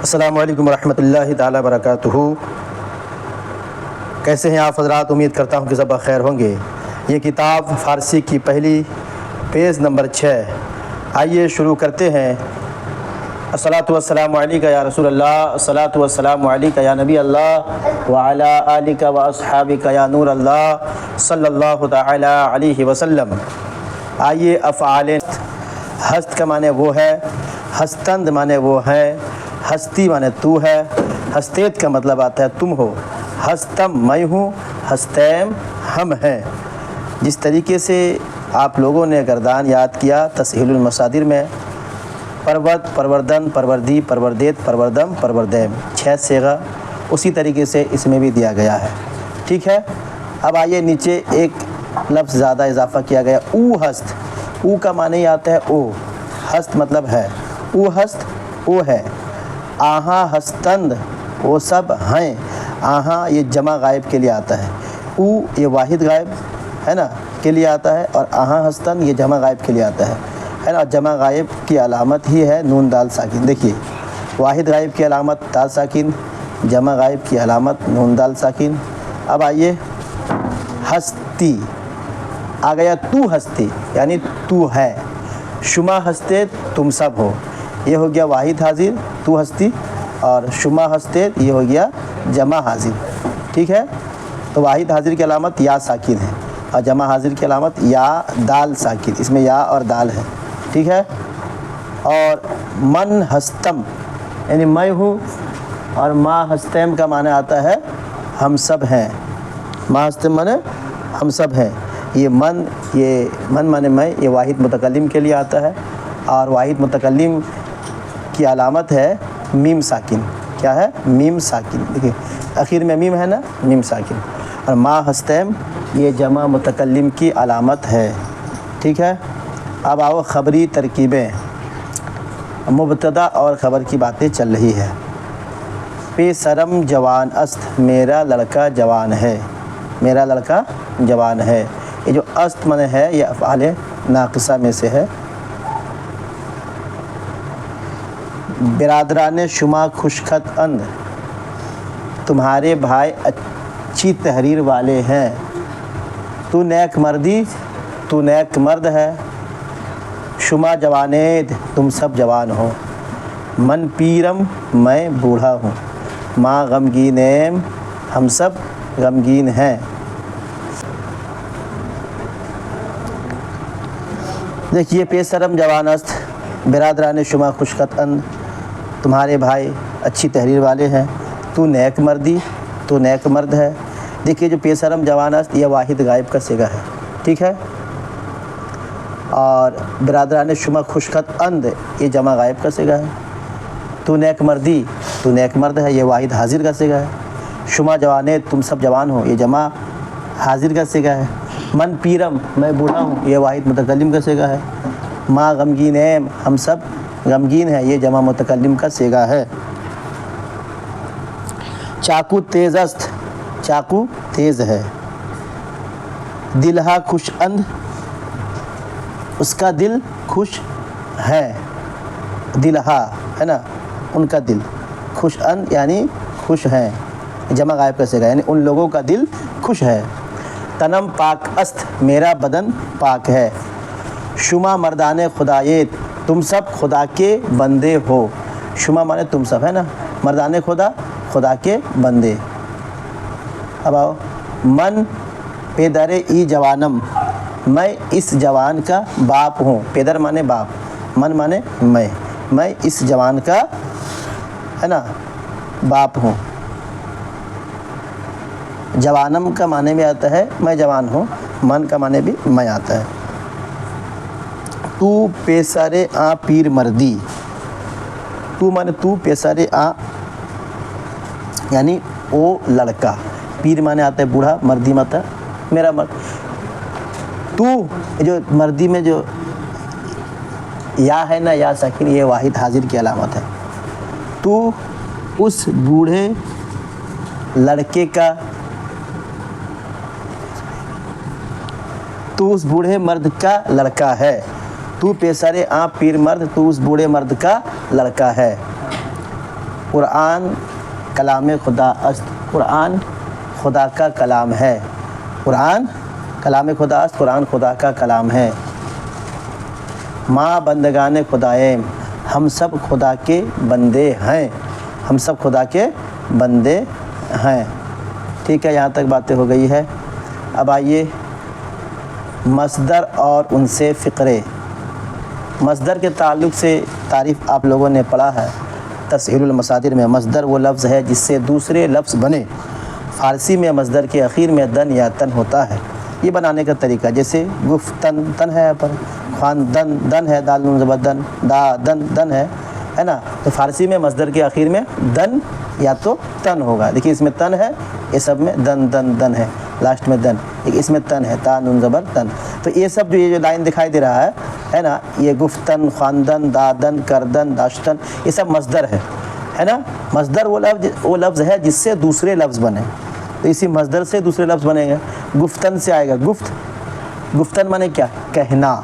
السلام علیکم ورحمۃ اللہ تعالی وبرکاتہ۔ کیسے ہیں آپ حضرات؟ امید کرتا ہوں کہ سب خیر ہوں گے۔ یہ کتاب فارسی کی پہلی پیج نمبر 6۔ آئیے شروع کرتے ہیں۔ الصلاۃ والسلام علیک یا رسول اللہ، الصلاۃ والسلام علیک یا نبی اللہ، وعلی آلک و اصحابک یا نور اللہ، صلی اللہ تعالی علیہ وسلم۔ آئیے افعال ہست کا معنی وہ ہے، ہستند معنی وہ ہے، ہستی معنی تو ہے، ہستیت کا مطلب آتا ہے تم ہو، ہستم میں ہوں، ہستیم ہم ہیں۔ جس طریقے سے آپ لوگوں نے گردان یاد کیا تسہیل المصادر میں، پرورت، پروردن، پروردی، پروردیت، پروردم، پروردیم، 6 صیغہ اسی طریقے سے اس میں بھی دیا گیا ہے۔ ٹھیک ہے، اب آئیے نیچے ایک لفظ زیادہ اضافہ کیا گیا، او ہست۔ او کا معنی آتا ہے او، ہست مطلب ہے، او ہست او ہے، آہاں ہستند وہ سب ہیں۔ آہاں یہ جمع غائب کے لیے آتا ہے، او یہ واحد غائب ہے نا کے لیے آتا ہے، اور آہاں ہستند یہ جمع غائب کے لیے آتا ہے نا۔ جمع غائب کی علامت ہی ہے نون دال ساکن۔ دیکھیے، واحد غائب کی علامت دال ساکن، جمع غائب کی علامت نون دال ساکن۔ اب آئیے ہستی آ گیا، تو ہستی یعنی تو ہے، شما ہستے تم سب ہو، یہ ہو گیا واحد حاضر تو ہستی، اور شما ہستے یہ ہو گیا جمع حاضر۔ ٹھیک ہے، تو واحد حاضر کی علامت یا ساکن ہے، اور جمع حاضر کی علامت یا دال ساکن، اس میں یا اور دال ہے۔ ٹھیک ہے، اور من ہستم یعنی میں ہوں، اور ما ہستم کا معنی آتا ہے ہم سب ہیں۔ ما ہستم معنی ہم سب ہیں۔ یہ من معنی میں، یہ واحد متکلم کے لیے آتا ہے، اور واحد متکلم کی علامت ہے میم ساکن۔ کیا ہے؟ میم ساکن۔ دیکھیے اخیر میں میم ہے نا، میم ساکن۔ اور ما ہستم یہ جمع متکلم کی علامت ہے۔ ٹھیک ہے، اب آؤ خبری ترکیبیں۔ مبتدا اور خبر کی باتیں چل رہی ہے۔ پے سرم جوان است، میرا لڑکا جوان ہے، میرا لڑکا جوان ہے۔ یہ جو است معنی ہے یہ افعال ناقصہ میں سے ہے۔ برادران شما خوشخط اند، تمہارے بھائی اچھی تحریر والے ہیں۔ تو نیک مردی، تو نیک مرد ہے۔ شما جوانید، تم سب جوان ہو۔ من پیرم، میں بوڑھا ہوں۔ ما غمگینیم، ہم سب غمگین ہیں۔ دیکھیے، پیسرم جوان است، برادران شما خوشخط اند، تمہارے بھائی اچھی تحریر والے ہیں۔ تو نیک مردی، تو نیک مرد ہے۔ دیکھیے جو پیسرم جوان است یہ واحد غائب کا صیغہ ہے۔ ٹھیک ہے، اور برادران شما خوشخط اند یہ جمع غائب کا صیغہ ہے۔ تو نیک مردی، تو نیک مرد ہے، یہ واحد حاضر کا صیغہ ہے۔ شما جوانید، تم سب جوان ہو، یہ جمع حاضر کا صیغہ ہے۔ من پیرم، میں بوڑھا ہوں، یہ واحد متکلم کا صیغہ ہے۔ ما غمگینیم، ہم سب غمگین ہیں، یہ جمع متکلم کا صیغہ ہے۔ چاقو تیز است، چاقو تیز ہے۔ دلہا خوش اند، اس کا دل خوش ہے۔ دلہا ہے نا، ان کا دل، خوش اند یعنی خوش ہیں، جمع غائب کا صیغہ یعنی ان لوگوں کا دل خوش ہے۔ تنم پاک است، میرا بدن پاک ہے۔ شما مردان خدایت، تم سب خدا کے بندے ہو۔ شما مانے تم سب ہے نا، مردان خدا، خدا کے بندے۔ اب آؤ، من پیدر ای جوانم، میں اس جوان کا باپ ہوں۔ پیدر مانے باپ، من مانے میں اس جوان کا ہے نا باپ ہوں۔ جوانم کا معنی میں آتا ہے میں جوان ہوں، من کا معنی بھی میں آتا ہے۔ تو پیسارے آ پیر مردی، تو مانے تو، پیسارے آ یعنی او لڑکا، پیر مانے آتا ہے بوڑھا، مردی ماتا ہے میرا مرد۔ تو جو مردی میں جو یا ہے نا، یا ساکن، یہ واحد حاضر کی علامت ہے۔ تو اس بوڑھے لڑکے کا، تو اس بوڑھے مرد کا لڑکا ہے۔ تو پیسرے آ پیر مرد، تو اس بوڑھے مرد کا لڑکا ہے۔ قرآن کلام خدا است، قرآن خدا کا کلام ہے، قرآن کلام خدا است، قرآن خدا کا کلام ہے۔ ما بندگان خدائیں، ہم سب خدا کے بندے ہیں، ہم سب خدا کے بندے ہیں۔ ٹھیک ہے، یہاں تک باتیں ہو گئی ہے۔ اب آئیے مصدر اور ان سے فقرے۔ مصدر کے تعلق سے تعریف آپ لوگوں نے پڑھا ہے تسہیل المصادر میں۔ مصدر وہ لفظ ہے جس سے دوسرے لفظ بنے۔ فارسی میں مصدر کے اخیر میں دن یا تن ہوتا ہے۔ یہ بنانے کا طریقہ جیسے گفتن تن ہے، پر خواندن دن ہے، دال نون زبر دن، دا دن دن ہے نا، تو فارسی میں مصدر کے اخیر میں دن یا تو تن ہوگا۔ دیکھیے اس میں تن ہے، یہ سب میں دن دن دن ہے، لاسٹ میں دن، اس میں تن ہے، تا نون زبر تن۔ تو یہ سب جو یہ جو لائن دکھائی دے رہا ہے نا، یہ گفتن، خواندن، دادن، کردن، داشتن، یہ سب مصدر ہے نا۔ مصدر وہ لفظ ہے جس سے دوسرے لفظ بنے، تو اسی مصدر سے دوسرے لفظ بنے گا۔ گفتن سے آئے گا گفتن مانے کیا؟ کہنا۔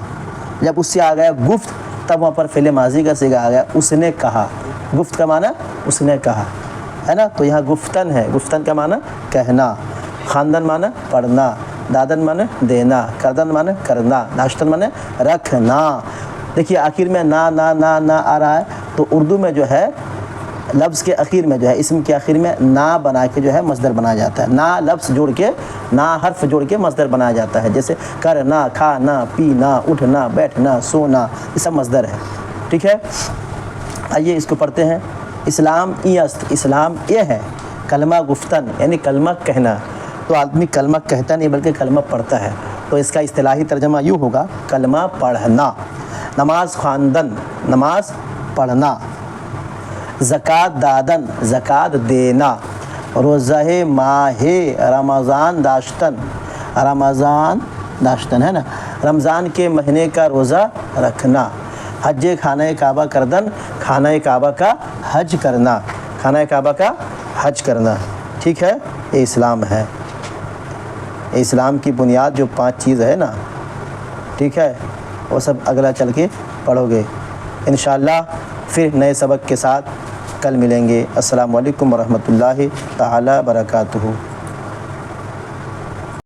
جب اس سے آ گیا گفت، تب وہاں پر فعل ماضی کا صیغہ آ گیا، اس نے کہا۔ گفت کا معنی اس نے کہا ہے نا، تو یہاں گفتن ہے، گفتن کا معنی کہنا، خواندن معنی پڑھنا، دادن معنی دینا، کردن معنی کرنا، داشتن معنی رکھنا۔ دیکھیے آخر میں نا نا نا نا آ رہا ہے، تو اردو میں جو ہے لفظ کے اخیر میں جو ہے اسم کے آخر میں نا بنا کے جو ہے مصدر بنایا جاتا ہے۔ نا لفظ جوڑ کے، نا حرف جوڑ کے مصدر بنایا جاتا ہے، جیسے کرنا، کھانا، پینا، اٹھنا، بیٹھنا، سونا، یہ سب مصدر ہے۔ ٹھیک ہے، آئیے اس کو پڑھتے ہیں۔ اسلام ای است، اسلام یہ ہے، کلمہ گفتن یعنی کلمہ کہنا۔ تو آدمی کلمہ کہتا نہیں بلکہ کلمہ پڑھتا ہے، تو اس کا اصطلاحی ترجمہ یوں ہوگا، کلمہ پڑھنا۔ نماز خواندن، نماز پڑھنا۔ زکوٰۃ دادن، زکوٰۃ دینا۔ روزہ ماہ رمضان داشتن، رمضان داشتن ہے نا، رمضان کے مہینے کا روزہ رکھنا۔ حج خانہ کعبہ کردن، خانہ کعبہ کا حج کرنا، خانہ کعبہ کا حج کرنا۔ ٹھیک ہے، یہ اسلام ہے، اسلام کی بنیاد جو 5 چیز ہے نا، ٹھیک ہے، وہ سب اگلا چل کے پڑھو گے انشاءاللہ۔ پھر نئے سبق کے ساتھ کل ملیں گے۔ السلام علیکم ورحمۃ اللہ تعالی وبرکاتہ۔